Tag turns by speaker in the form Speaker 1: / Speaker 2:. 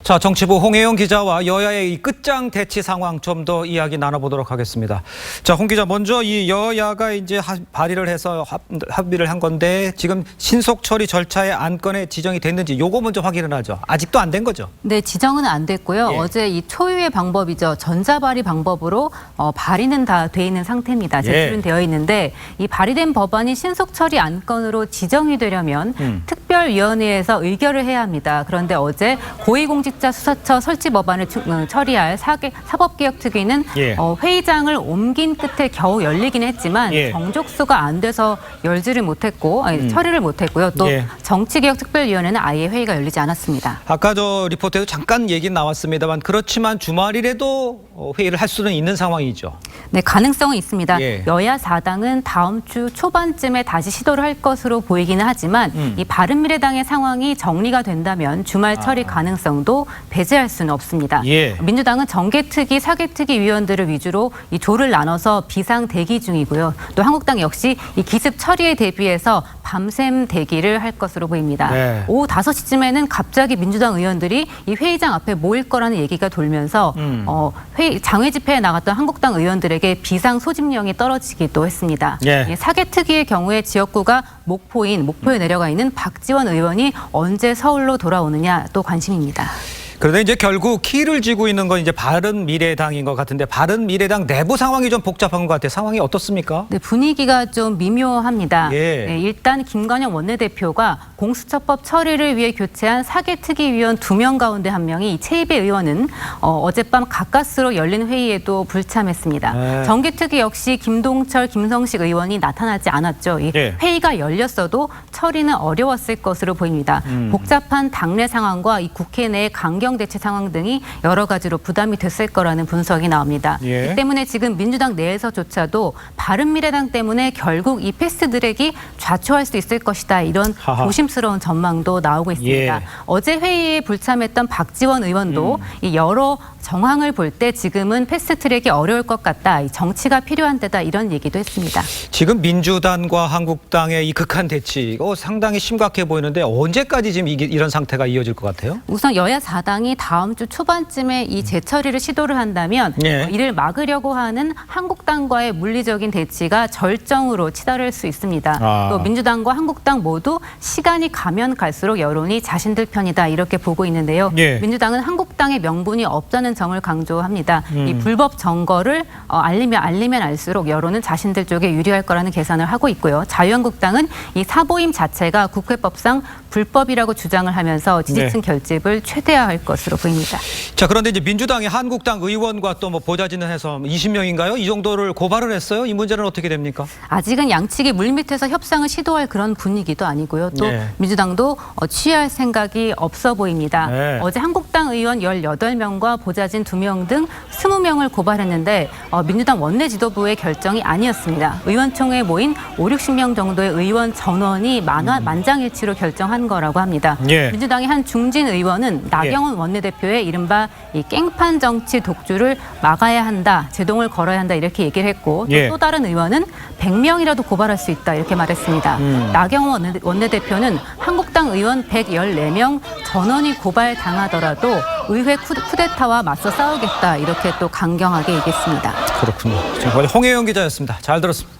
Speaker 1: 자, 정치부 홍혜영 기자와 여야의 이 끝장 대치 상황 좀 더 이야기 나눠보도록 하겠습니다. 자, 홍 기자, 먼저 이 여야가 이제 발의를 해서 합의를 한 건데 지금 신속 처리 절차에 안건에 지정이 됐는지 요거 먼저 확인을 하죠. 아직도 안 된 거죠?
Speaker 2: 네, 지정은 안 됐고요.
Speaker 1: 예.
Speaker 2: 어제 이 초유의 방법이죠. 전자발의 방법으로 발의는 다 돼 있는 상태입니다. 제출은 되어 있는데 이 발의된 법안이 신속 처리 안건으로 지정이 되려면 특별위원회에서 의결을 해야 합니다. 그런데 어제 고위공직자 수사처 설치 법안을 처리할 사법개혁특위는
Speaker 1: 예.
Speaker 2: 회의장을 옮긴 끝에 겨우 열리긴 했지만
Speaker 1: 예.
Speaker 2: 정족수가 안 돼서 열지를 못했고 처리를 못했고요. 또
Speaker 1: 예.
Speaker 2: 정치개혁특별위원회는 아예 회의가 열리지 않았습니다.
Speaker 1: 아까 저 리포트에도 잠깐 얘기 나왔습니다만 그렇지만 주말이라도 회의를 할 수는 있는 상황이죠.
Speaker 2: 네, 가능성은 있습니다.
Speaker 1: 예.
Speaker 2: 여야 4당은 다음 주 초반쯤에 다시 시도를 할 것으로 보이기는 하지만 이 바른미래당의 상황이 정리가 된다면 주말 처리 가능성도 배제할 수는 없습니다.
Speaker 1: 예.
Speaker 2: 민주당은 정개특위, 사개특위 위원들을 위주로 이 조를 나눠서 비상 대기 중이고요. 또 한국당 역시 이 기습 처리에 대비해서 밤샘 대기를 할 것으로 보입니다.
Speaker 1: 네.
Speaker 2: 오후 5시쯤에는 갑자기 민주당 의원들이 이 회의장 앞에 모일 거라는 얘기가 돌면서 장외 집회에 나갔던 한국당 의원들에게 비상 소집령이 떨어지기도 했습니다.
Speaker 1: 예.
Speaker 2: 사개특위의 경우에 지역구가 목포에 내려가 있는 박지원 의원이 언제 서울로 돌아오느냐 또 관심입니다.
Speaker 1: 그런데 이제 결국 키를 쥐고 있는 건 이제 바른미래당인 것 같은데 바른미래당 내부 상황이 좀 복잡한 것 같아요. 상황이 어떻습니까?
Speaker 2: 네, 분위기가 좀 미묘합니다.
Speaker 1: 예.
Speaker 2: 네, 일단 김관영 원내대표가 공수처법 처리를 위해 교체한 사개특위위원 2명 가운데 1명이 이 최이배 의원은 어젯밤 가까스로 열린 회의에도 불참했습니다.
Speaker 1: 네.
Speaker 2: 정개특위 역시 김동철, 김성식 의원이 나타나지 않았죠. 이
Speaker 1: 예.
Speaker 2: 회의가 열렸어도 처리는 어려웠을 것으로 보입니다. 복잡한 당내 상황과 이 국회 내 강경 대체 상황 등이 여러 가지로 부담이 됐을 거라는 분석이 나옵니다.
Speaker 1: 예.
Speaker 2: 이 때문에 지금 민주당 내에서조차도 바른미래당 때문에 결국 이 패스트트랙이 좌초할 수 있을 것이다. 이런
Speaker 1: 하하.
Speaker 2: 조심스러운 전망도 나오고 있습니다.
Speaker 1: 예.
Speaker 2: 어제 회의에 불참했던 박지원 의원도 이 여러 정황을 볼 때 지금은 패스트트랙이 어려울 것 같다. 이 정치가 필요한 때다. 이런 얘기도 했습니다.
Speaker 1: 지금 민주당과 한국당의 이 극한 대치 이거 상당히 심각해 보이는데 언제까지 지금 이런 상태가 이어질 것 같아요?
Speaker 2: 우선 여야 4당이 다음 주 초반쯤에 이 재처리를 시도를 한다면
Speaker 1: 예.
Speaker 2: 이를 막으려고 하는 한국당과의 물리적인 대치가 절정으로 치달을 수 있습니다.
Speaker 1: 아.
Speaker 2: 또 민주당과 한국당 모두 시간이 가면 갈수록 여론이 자신들 편이다 이렇게 보고 있는데요.
Speaker 1: 예.
Speaker 2: 민주당은 한국당의 명분이 없다는 점을 강조합니다. 이 불법 점거를 알리면 알수록 여론은 자신들 쪽에 유리할 거라는 계산을 하고 있고요. 자유한국당은 이 사보임 자체가 국회법상 불법이라고 주장을 하면서 지지층 결집을 최대화할 것으로 보입니다.
Speaker 1: 자, 그런데 이제 민주당이 한국당 의원과 또 뭐 보좌진을 해서 20명인가요? 이 정도를 고발을 했어요. 이 문제는 어떻게 됩니까?
Speaker 2: 아직은 양측이 물밑에서 협상을 시도할 그런 분위기도 아니고요. 또
Speaker 1: 네.
Speaker 2: 민주당도 취할 생각이 없어 보입니다.
Speaker 1: 네.
Speaker 2: 어제 한국당 의원 18명과 보좌진 2명 등 20명을 고발했는데 민주당 원내 지도부의 결정이 아니었습니다. 의원총회에 모인 50명 정도의 의원 전원이 만장일치로 결정한 거라고 합니다.
Speaker 1: 예.
Speaker 2: 민주당의 한 중진 의원은 나경원 원내대표의 이른바 이 깽판 정치 독주를 막아야 한다, 제동을 걸어야 한다 이렇게 얘기를 했고
Speaker 1: 예.
Speaker 2: 또 다른 의원은 100명이라도 고발할 수 있다 이렇게 말했습니다. 나경원 원내대표는 한국당 의원 114명 전원이 고발당하더라도 의회 쿠데타와 맞서 싸우겠다 이렇게 또 강경하게 얘기했습니다.
Speaker 1: 그렇군요. 지금까지 홍혜영 기자였습니다. 잘 들었습니다.